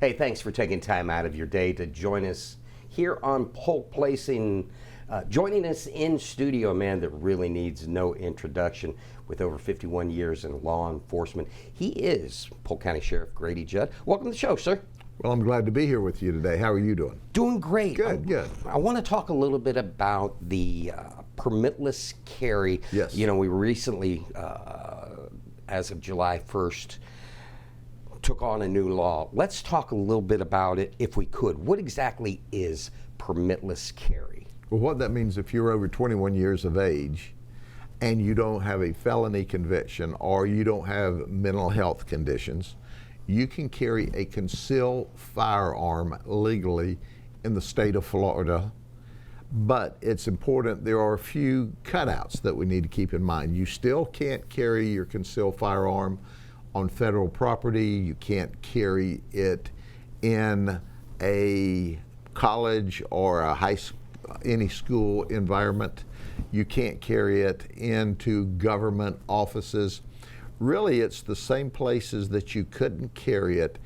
Hey, thanks for taking time out of your day to join us here on Polk Place. Joining us in studio, a man that really needs no introduction with over 51 years in law enforcement. He is Polk County Sheriff Grady Judd. Welcome to the show, sir. Well, I'm glad to be here with you today. How are you doing? Doing great. Good. I want to talk a little bit about the permitless carry. Yes. You know, we recently, as of July 1st, took on a new law. Let's talk a little bit about it, if we could. What exactly is permitless carry? Well, what that means, if you're over 21 years of age and you don't have a felony conviction or you don't have mental health conditions, you can carry a concealed firearm legally in the state of Florida. But it's important, there are a few cutouts that we need to keep in mind. You still can't carry your concealed firearm on federal property. You can't carry it in a college or a any school environment. You can't carry it into government offices. Really, it's the same places that you couldn't carry it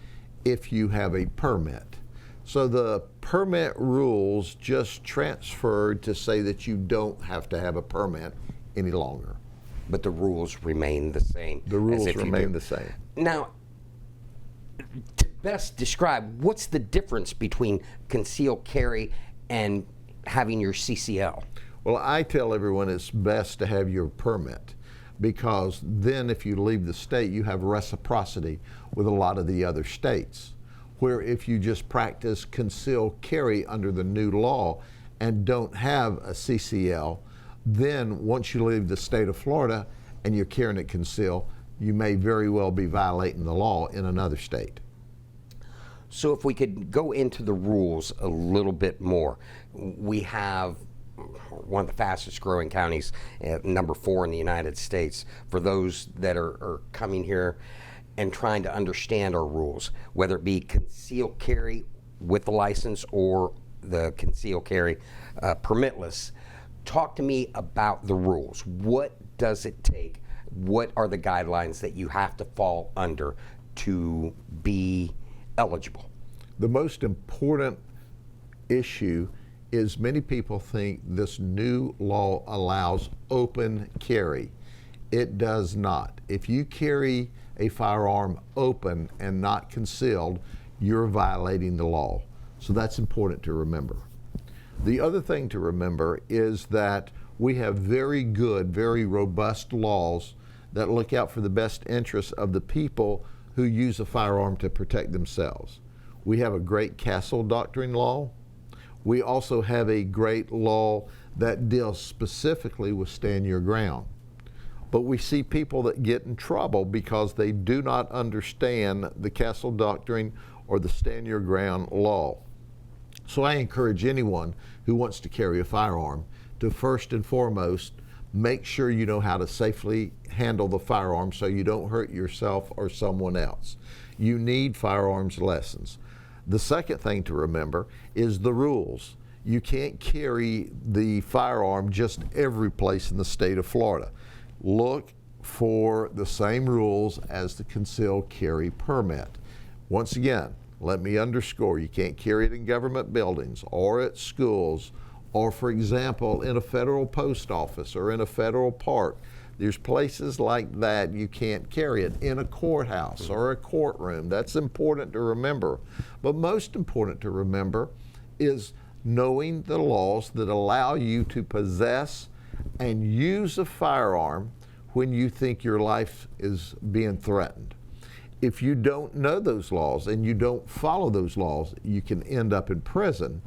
if you have a permit. So the permit rules just transferred to say that you don't have to have a permit any longer. But the rules remain the same. The rules remain the same. Now, to best describe, what's the difference between concealed carry and having your CCL? Well, I tell everyone it's best to have your permit, because then if you leave the state, you have reciprocity with a lot of the other states. Where if you just practice concealed carry under the new law and don't have a CCL, then once you leave the state of Florida and you're carrying it concealed, you may very well be violating the law in another state. So if we could go into the rules a little bit more. We have one of the fastest growing counties, number 4 in the United States. For those that are coming here and trying to understand our rules, whether it be concealed carry with the license or the concealed carry permitless, talk to me about the rules. What does it take? What are the guidelines that you have to fall under to be eligible? The most important issue is many people think this new law allows open carry. It does not. If you carry a firearm open and not concealed, you're violating the law. So that's important to remember. The other thing to remember is that we have very good, very robust laws that look out for the best interests of the people who use a firearm to protect themselves. We have a great castle doctrine law. We also have a great law that deals specifically with stand your ground. But we see people that get in trouble because they do not understand the castle doctrine or the stand your ground law. So I encourage anyone who wants to carry a firearm to first and foremost make sure you know how to safely handle the firearm so you don't hurt yourself or someone else. You need firearms lessons. The second thing to remember is the rules. You can't carry the firearm just every place in the state of Florida. Look for the same rules as the concealed carry permit. Once again, let me underscore, you can't carry it in government buildings or at schools or, for example, in a federal post office or in a federal park. There's places like that you can't carry it. In a courthouse or a courtroom. That's important to remember. But most important to remember is knowing the laws that allow you to possess and use a firearm when you think your life is being threatened. If you don't know those laws and you don't follow those laws, you can end up in prison.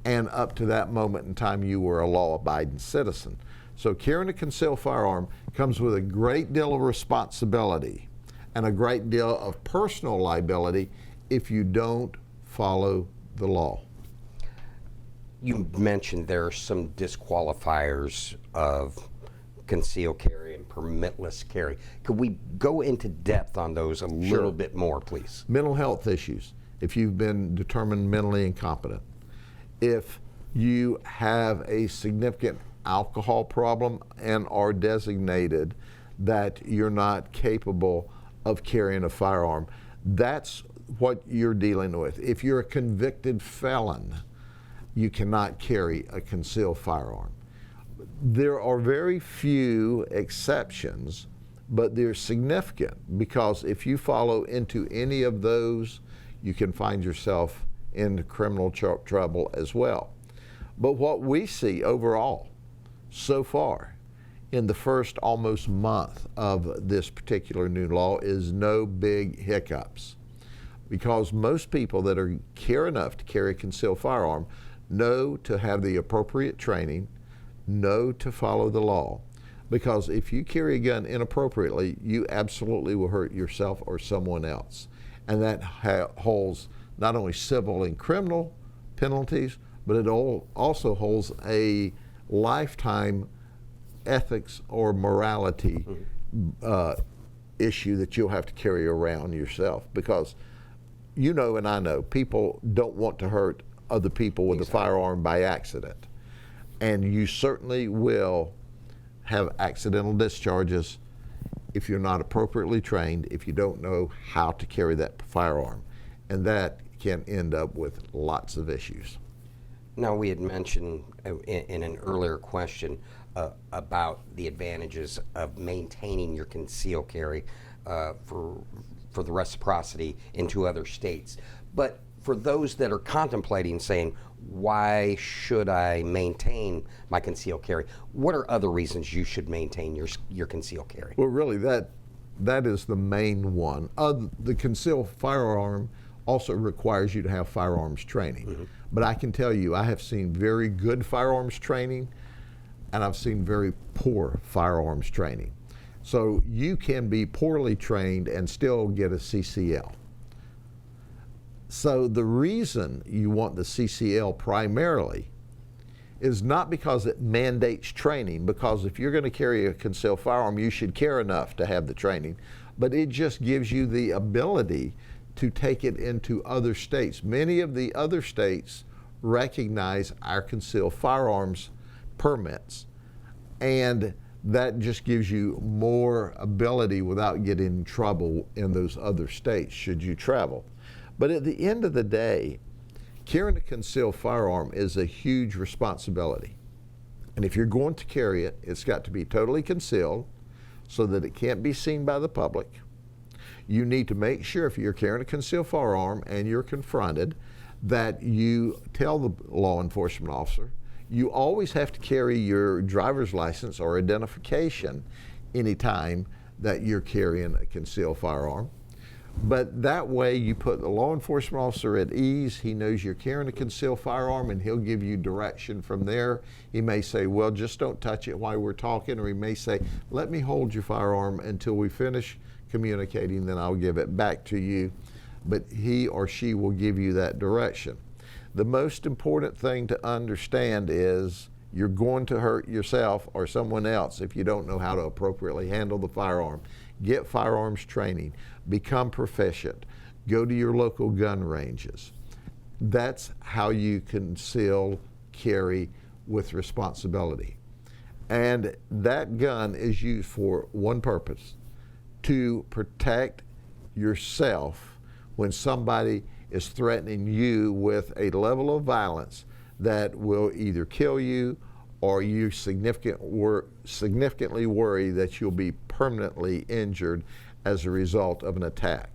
And up to that moment in time, you were a law-abiding citizen. So carrying a concealed firearm comes with a great deal of responsibility and a great deal of personal liability if you don't follow the law. You mentioned there are some disqualifiers of concealed carry and permitless carry. Could we go into depth on those a little bit more, please? Mental health issues, if you've been determined mentally incompetent. If you have a significant alcohol problem and are designated that you're not capable of carrying a firearm, that's what you're dealing with. If you're a convicted felon, you cannot carry a concealed firearm. There are very few exceptions, but they're significant, because if you follow into any of those, you can find yourself in criminal trouble as well. But what we see overall so far in the first almost month of this particular new law is no big hiccups, because most people that care enough to carry a concealed firearm know to have the appropriate training, know to follow the law. Because if you carry a gun inappropriately, you absolutely will hurt yourself or someone else. And that holds not only civil and criminal penalties, but it also holds a lifetime ethics or morality issue that you'll have to carry around yourself. Because you know, and I know, people don't want to hurt other people with a firearm by accident. And you certainly will have accidental discharges if you're not appropriately trained, if you don't know how to carry that firearm. And that can end up with lots of issues. Now, we had mentioned in an earlier question about the advantages of maintaining your concealed carry for the reciprocity into other states. But for those that are contemplating saying, why should I maintain my concealed carry? What are other reasons you should maintain your concealed carry? Well, really, that is the main one. The concealed firearm also requires you to have firearms training. Mm-hmm. But I can tell you, I have seen very good firearms training, and I've seen very poor firearms training. So you can be poorly trained and still get a CCL. So the reason you want the CCL primarily is not because it mandates training, because if you're going to carry a concealed firearm, you should care enough to have the training, but it just gives you the ability to take it into other states. Many of the other states recognize our concealed firearms permits, and that just gives you more ability without getting in trouble in those other states should you travel. But at the end of the day, carrying a concealed firearm is a huge responsibility. And if you're going to carry it, it's got to be totally concealed so that it can't be seen by the public. You need to make sure, if you're carrying a concealed firearm and you're confronted, that you tell the law enforcement officer. You always have to carry your driver's license or identification anytime that you're carrying a concealed firearm. But that way you put the law enforcement officer at ease. He knows you're carrying a concealed firearm, and he'll give you direction from there. He may say, well, just don't touch it while we're talking, or he may say, let me hold your firearm until we finish communicating, then I'll give it back to you. But he or she will give you that direction. The most important thing to understand is you're going to hurt yourself or someone else if you don't know how to appropriately handle the firearm. Get firearms training. Become proficient. Go to your local gun ranges. That's how you conceal carry with responsibility. And that gun is used for one purpose: to protect yourself when somebody is threatening you with a level of violence that will either kill you, or you significantly worry that you'll be permanently injured as a result of an attack.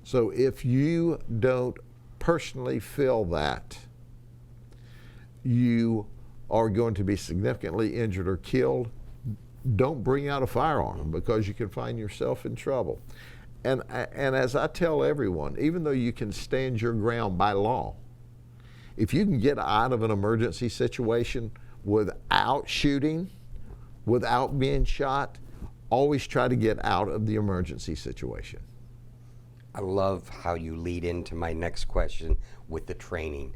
So if you don't personally feel that you are going to be significantly injured or killed, don't bring out a firearm, because you can find yourself in trouble. And as I tell everyone, even though you can stand your ground by law, if you can get out of an emergency situation without shooting, without being shot, always try to get out of the emergency situation. I love how you lead into my next question with the training.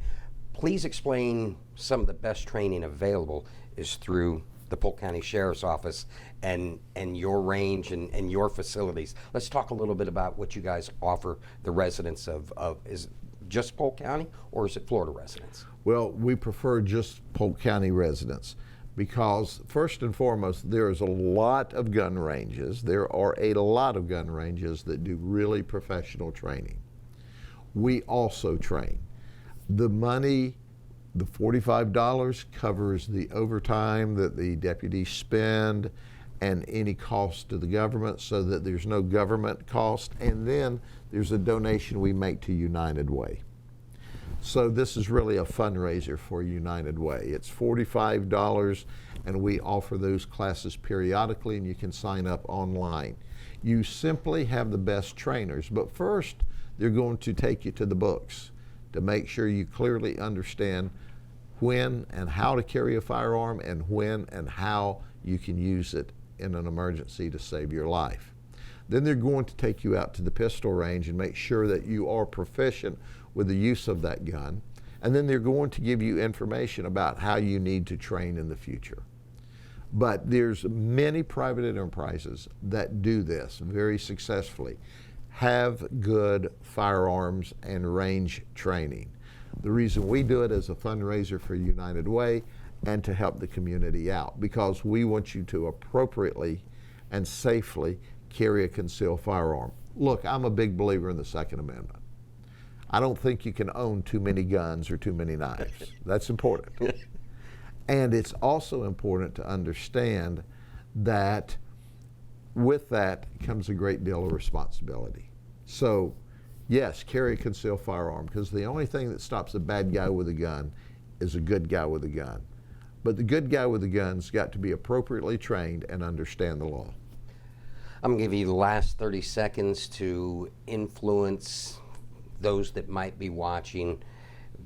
Please explain some of the best training available is through the Polk County Sheriff's Office and your range and your facilities. Let's talk a little bit about what you guys offer the residents of is it just Polk County, or is it Florida residents? Well, we prefer just Polk County residents, because first and foremost, there's a lot of gun ranges. There are a lot of gun ranges that do really professional training. we also train. The money, the $45 covers the overtime that the deputies spend and any cost to the government, so that there's no government cost. And then there's a donation we make to United Way. So this is really a fundraiser for United Way. It's $45, and we offer those classes periodically, and you can sign up online. You simply have the best trainers, but first they're going to take you to the books to make sure you clearly understand when and how to carry a firearm, and when and how you can use it in an emergency to save your life. Then they're going to take you out to the pistol range and make sure that you are proficient with the use of that gun. And then they're going to give you information about how you need to train in the future. But there's many private enterprises that do this very successfully, have good firearms and range training. The reason we do it is a fundraiser for United Way and to help the community out, because we want you to appropriately and safely carry a concealed firearm. Look, I'm a big believer in the Second Amendment. I don't think you can own too many guns or too many knives. That's important. And it's also important to understand that with that comes a great deal of responsibility. So, yes, carry a concealed firearm, because the only thing that stops a bad guy with a gun is a good guy with a gun. But the good guy with the gun's got to be appropriately trained and understand the law. I'm going to give you the last 30 seconds to influence those that might be watching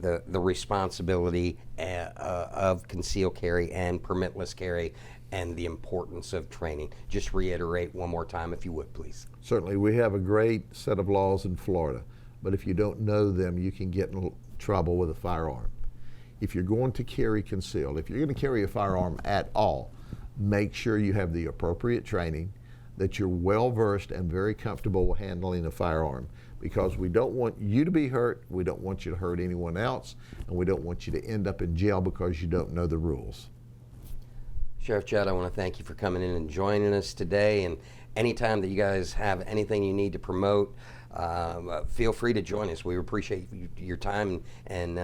the responsibility of concealed carry and permitless carry and the importance of training. Just reiterate one more time, if you would, please. Certainly. We have a great set of laws in Florida, but if you don't know them, you can get in trouble with a firearm. If you're going to carry concealed, if you're going to carry a firearm at all, make sure you have the appropriate training, that you're well versed and very comfortable with handling a firearm, because we don't want you to be hurt, we don't want you to hurt anyone else, and we don't want you to end up in jail because you don't know the rules. Sheriff Judd, I want to thank you for coming in and joining us today, and anytime that you guys have anything you need to promote, feel free to join us. We appreciate your time, and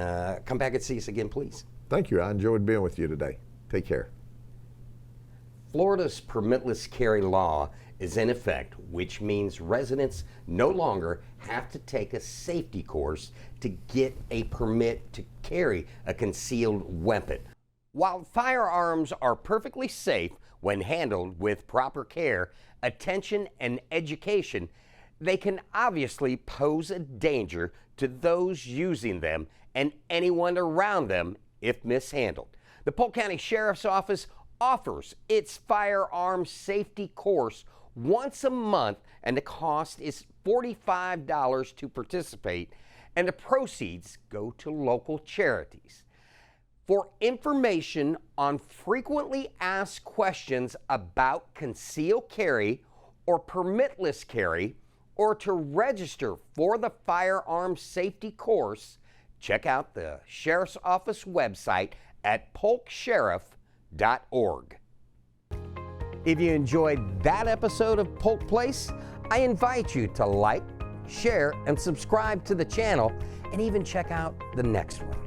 come back and see us again, please. Thank you. I enjoyed being with you today. Take care. Florida's permitless carry law is in effect, which means residents no longer have to take a safety course to get a permit to carry a concealed weapon. While firearms are perfectly safe when handled with proper care, attention, and education, they can obviously pose a danger to those using them and anyone around them if mishandled. The Polk County Sheriff's Office offers its firearm safety course once a month, and the cost is $45 to participate, and the proceeds go to local charities. For information on frequently asked questions about concealed carry or permitless carry, or to register for the firearm safety course, check out the Sheriff's Office website at polksheriff.org. If you enjoyed that episode of Polk Place, I invite you to like, share, and subscribe to the channel, and even check out the next one.